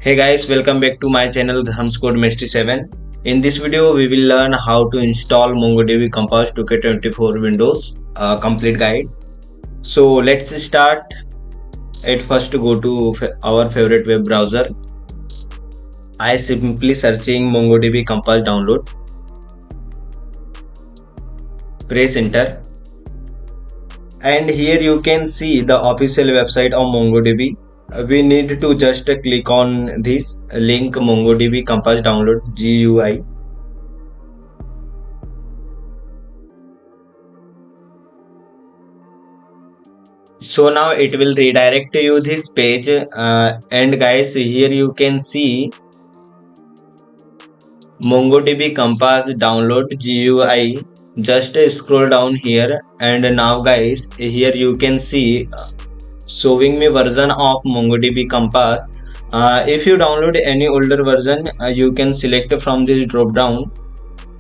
Hey guys, welcome back to my channel Dharam's Code Mystery 7. In this video, we will learn how to install MongoDB Compass 2K24 Windows, complete guide. So let's start. At first, go to our favorite web browser. I simply searching MongoDB Compass download. Press enter. And here you can see the official website of MongoDB. We need to just click on this link MongoDB Compass download GUI. So now it will redirect you this page, and guys, here you can see MongoDB Compass download GUI. Just scroll down here, and now guys, here you can see showing me version of MongoDB Compass. If you download any older version, you can select from this drop down.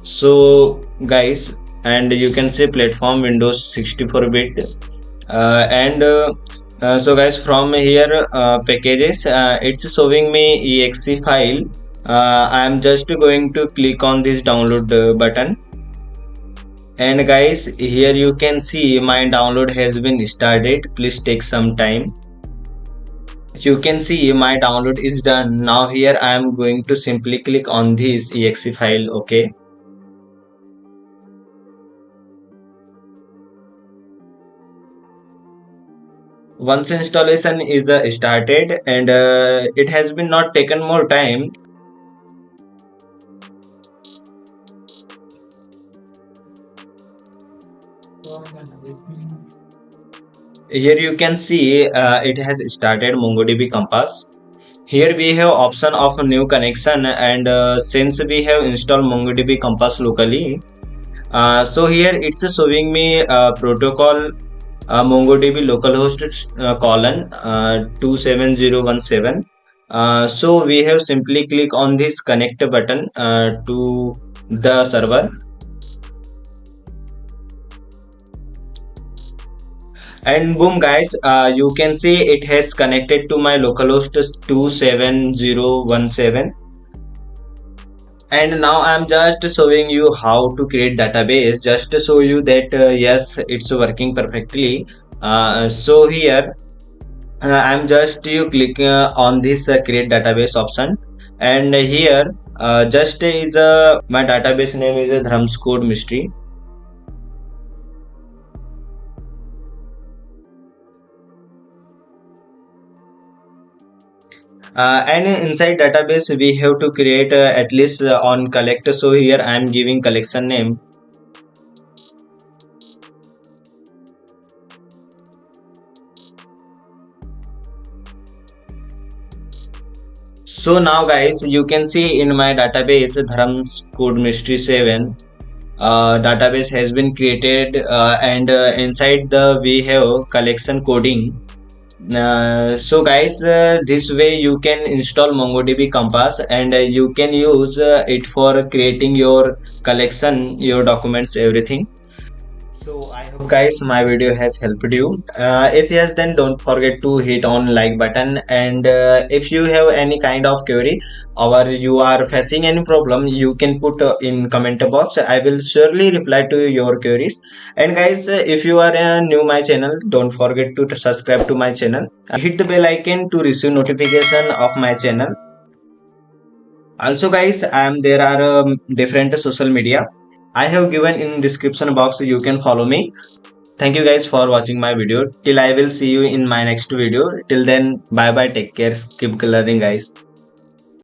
So guys, and you can say platform Windows 64-bit. So guys, from here packages, it's showing me exe file. I am just going to click on this download button, and guys, here you can see my download has been started. Please take some time. You can see my download is done. Now here I am going to simply click on this exe file. Okay. Once installation is started, and it has been not taken more time. Here you can see it has started MongoDB Compass. Here we have option of a new connection, and since we have installed MongoDB Compass locally, so here it's showing me protocol MongoDB localhost colon 27017. So we have simply click on this connect button to the server. And boom guys, you can see it has connected to my localhost 27017. And now I'm just showing you how to create database, just to show you that yes, it's working perfectly. So here I'm just you click on this create database option, and here just is my database name is Dharam's Code Mystery. And inside database we have to create at least on collect. So here I am giving collection name. So now guys, you can see in my database Dharam's Code Mystery 7 database has been created, and inside the we have collection coding. So guys, this way you can install MongoDB Compass, and you can use it for creating your collection, your documents, everything. So I hope guys my video has helped you. If yes, then don't forget to hit on like button, and if you have any kind of query or you are facing any problem, you can put in comment box. I will surely reply to your queries. And guys, if you are new my channel, don't forget to subscribe to my channel. Hit the bell icon to receive notification of my channel. Also guys, there are different social media I have given in description box. You can follow me. Thank you guys for watching my video. Till I will see you in my next video. Till then, bye bye, take care, keep learning guys.